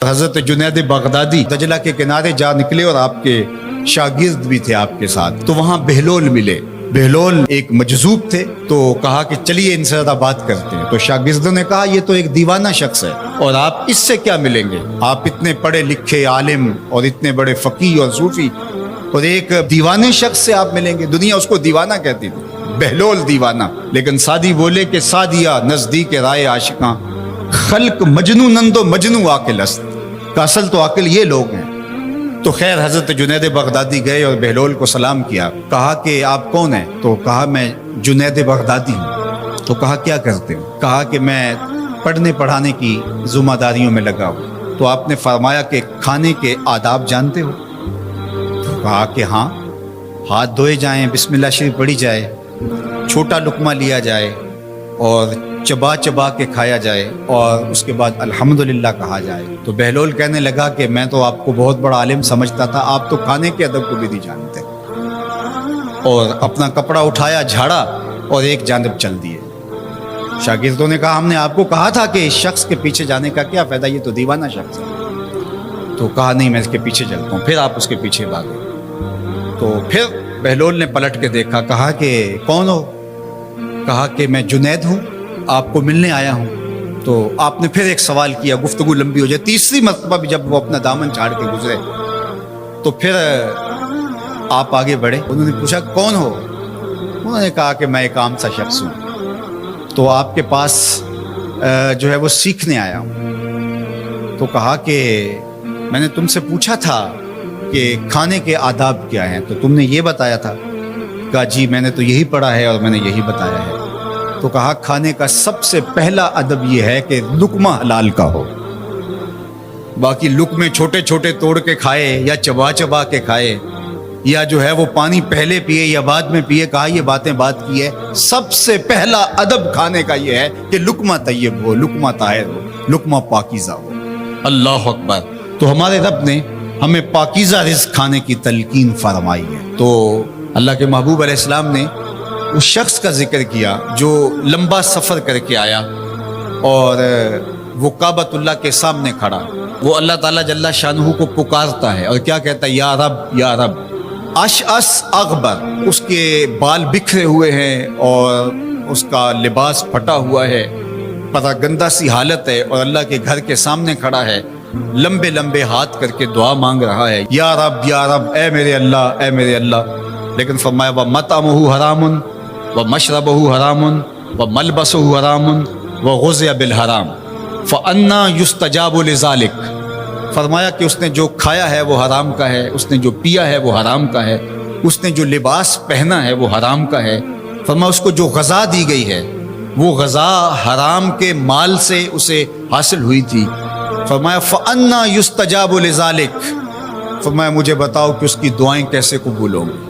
حضرت جنید بغدادی دجلہ کے کنارے جا نکلے اور آپ کے شاگرد بھی تھے آپ کے ساتھ، تو وہاں بہلول ملے۔ بہلول ایک مجذوب تھے، تو کہا کہ چلیے ان سے زیادہ بات کرتے ہیں۔ تو شاگردوں نے کہا یہ تو ایک دیوانہ شخص ہے اور آپ اس سے کیا ملیں گے، آپ اتنے پڑھے لکھے عالم اور اتنے بڑے فقیہ اور صوفی، اور ایک دیوانے شخص سے آپ ملیں گے؟ دنیا اس کو دیوانہ کہتی تھی، بہلول دیوانہ۔ لیکن سعدی بولے کہ سعدیہ نزدیک رائے عاشقاں، خلق مجنونند و مجنو عاقل است، کہ اصل تو عاقل یہ لوگ ہیں۔ تو خیر حضرت جنید بغدادی گئے اور بہلول کو سلام کیا، کہا کہ آپ کون ہیں؟ تو کہا میں جنید بغدادی ہوں۔ تو کہا کیا کرتے ہو؟ کہا کہ میں پڑھنے پڑھانے کی ذمہ داریوں میں لگا ہوں۔ تو آپ نے فرمایا کہ کھانے کے آداب جانتے ہو؟ تو کہا کہ ہاں، ہاتھ دھوئے جائیں، بسم اللہ شریف پڑھی جائے، چھوٹا لقمہ لیا جائے اور چبا چبا کے کھایا جائے اور اس کے بعد الحمدللہ کہا جائے۔ تو بہلول کہنے لگا کہ میں تو آپ کو بہت بڑا عالم سمجھتا تھا، آپ تو کھانے کے ادب کو بھی نہیں جانتے۔ اور اپنا کپڑا اٹھایا، جھاڑا اور ایک جانب چل دیے۔ شاگردوں نے کہا ہم نے آپ کو کہا تھا کہ اس شخص کے پیچھے جانے کا کیا فائدہ، یہ تو دیوانہ شخص ہے۔ تو کہا نہیں میں اس کے پیچھے چلتا ہوں۔ پھر آپ اس کے پیچھے بھاگے۔ تو پھر بہلول نے پلٹ کے دیکھا، کہا کہ کون ہو؟ کہا کہ میں جنید ہوں، آپ کو ملنے آیا ہوں۔ تو آپ نے پھر ایک سوال کیا، گفتگو لمبی ہو جائے۔ تیسری مرتبہ بھی جب وہ اپنا دامن چھاڑ کے گزرے تو پھر آپ آگے بڑھے۔ انہوں نے پوچھا کون ہو؟ انہوں نے کہا کہ میں ایک عام سا شخص ہوں، تو آپ کے پاس جو ہے وہ سیکھنے آیا ہوں۔ تو کہا کہ میں نے تم سے پوچھا تھا کہ کھانے کے آداب کیا ہیں، تو تم نے یہ بتایا تھا۔ کہا جی میں نے تو یہی پڑھا ہے اور میں نے یہی بتایا ہے۔ تو کہا کھانے کا سب سے پہلا ادب یہ ہے کہ لقمہ حلال کا ہو، باقی لقمے چھوٹے چھوٹے توڑ کے کھائے یا چبا چبا کے کھائے یا جو ہے وہ پانی پہلے پیے یا بعد میں پیے، کہا یہ باتیں بات کی ہے۔ سب سے پہلا ادب کھانے کا یہ ہے کہ لقمہ طیب ہو، لقمہ طاہر ہو، لقمہ پاکیزہ ہو۔ اللہ اکبر۔ تو ہمارے رب نے ہمیں پاکیزہ رزق کھانے کی تلقین فرمائی ہے۔ تو اللہ کے محبوب علیہ السلام نے اس شخص کا ذکر کیا جو لمبا سفر کر کے آیا اور وہ کعبۃ اللہ کے سامنے کھڑا، وہ اللہ تعالیٰ جل شانہ کو پکارتا ہے اور کیا کہتا ہے، یا رب یا رب۔ اشعث اغبر، اس کے بال بکھرے ہوئے ہیں اور اس کا لباس پھٹا ہوا ہے، پتہ گندہ سی حالت ہے، اور اللہ کے گھر کے سامنے کھڑا ہے، لمبے لمبے ہاتھ کر کے دعا مانگ رہا ہے، یا رب یا رب، اے میرے اللہ اے میرے اللہ۔ لیکن فرمایا وَمَطْعَمُهُ حرام وَمَشْرَبُهُ حرام وَمَلْبَسُهُ حرام وَغُذِّيَ بِالْحَرَامِ فَأَنَّىٰ يُسْتَجَابُ لِذَٰلِكَ۔ فرمایا کہ اس نے جو کھایا ہے وہ حرام کا ہے، اس نے جو پیا ہے وہ حرام کا ہے، اس نے جو لباس پہنا ہے وہ حرام کا ہے۔ فرمایا اس کو جو غذا دی گئی ہے وہ غذا حرام کے مال سے اسے حاصل ہوئی تھی۔ فرمایا فَأَنَّىٰ يُسْتَجَابُ لِذَٰلِكَ۔ فرمایا مجھے بتاؤ کہ اس کی دعائیں کیسے قبول ہوں گی۔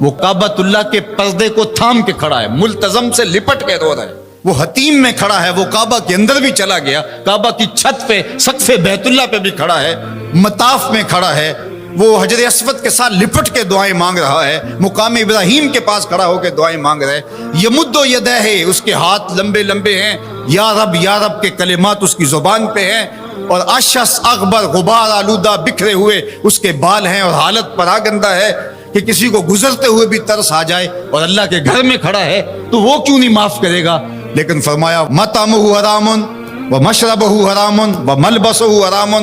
وہ کعبۃ اللہ کے پردے کو تھام کے کھڑا ہے، ملتزم سے لپٹ کے رو رہا ہے، وہ حتیم میں کھڑا ہے، وہ کعبہ کے اندر بھی چلا گیا، کعبہ کی چھت پہ سقف بیت اللہ پہ بھی کھڑا ہے، مطاف میں کھڑا ہے، وہ حجر اسود کے ساتھ لپٹ کے دعائیں مانگ رہا ہے، مقام ابراہیم کے پاس کھڑا ہو کے دعائیں مانگ رہا ہے۔ یمد یدہ، اس کے ہاتھ لمبے لمبے ہیں، یا رب کے کلمات اس کی زبان پہ ہیں، اور اشعث اغبر، غبار آلودہ بکھرے ہوئے اس کے بال ہیں، اور حالت پراگندہ ہے کہ کسی کو گزرتے ہوئے بھی ترس آ جائے، اور اللہ کے گھر میں کھڑا ہے تو وہ کیوں نہیں معاف کرے گا؟ لیکن فرمایا مطعمہ حرام ومشربہ حرام وملبسہ حرام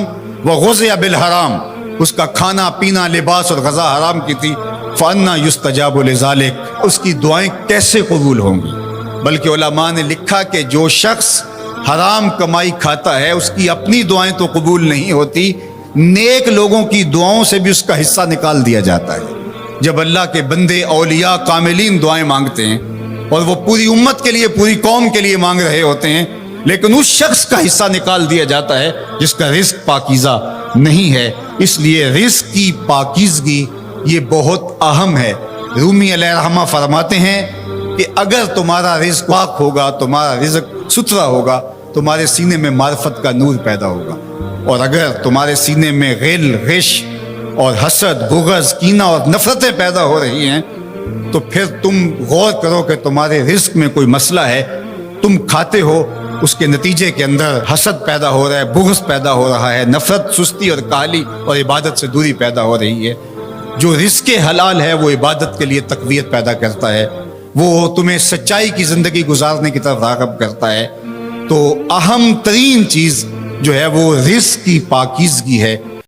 وغذی بالحرام، اس کا کھانا پینا لباس اور غذا حرام کی تھی۔ فأنیٰ یستجاب لذالک، اس کی دعائیں کیسے قبول ہوں گی؟ بلکہ علماء نے لکھا کہ جو شخص حرام کمائی کھاتا ہے اس کی اپنی دعائیں تو قبول نہیں ہوتی، نیک لوگوں کی دعاؤں سے بھی اس کا حصہ نکال دیا جاتا ہے۔ جب اللہ کے بندے اولیاء کاملین دعائیں مانگتے ہیں اور وہ پوری امت کے لیے، پوری قوم کے لیے مانگ رہے ہوتے ہیں، لیکن اس شخص کا حصہ نکال دیا جاتا ہے جس کا رزق پاکیزہ نہیں ہے۔ اس لیے رزق کی پاکیزگی یہ بہت اہم ہے۔ رومی علیہ الرحمہ فرماتے ہیں کہ اگر تمہارا رزق پاک ہوگا، تمہارا رزق ستھرا ہوگا، تمہارے سینے میں معرفت کا نور پیدا ہوگا، اور اگر تمہارے سینے میں غل، غش اور حسد، بغض، کینہ اور نفرتیں پیدا ہو رہی ہیں تو پھر تم غور کرو کہ تمہارے رزق میں کوئی مسئلہ ہے۔ تم کھاتے ہو اس کے نتیجے کے اندر حسد پیدا ہو رہا ہے، بغض پیدا ہو رہا ہے، نفرت، سستی اور کاہلی اور عبادت سے دوری پیدا ہو رہی ہے۔ جو رزق حلال ہے وہ عبادت کے لیے تقویت پیدا کرتا ہے، وہ تمہیں سچائی کی زندگی گزارنے کی طرف راغب کرتا ہے۔ تو اہم ترین چیز جو ہے وہ رزق کی پاکیزگی ہے،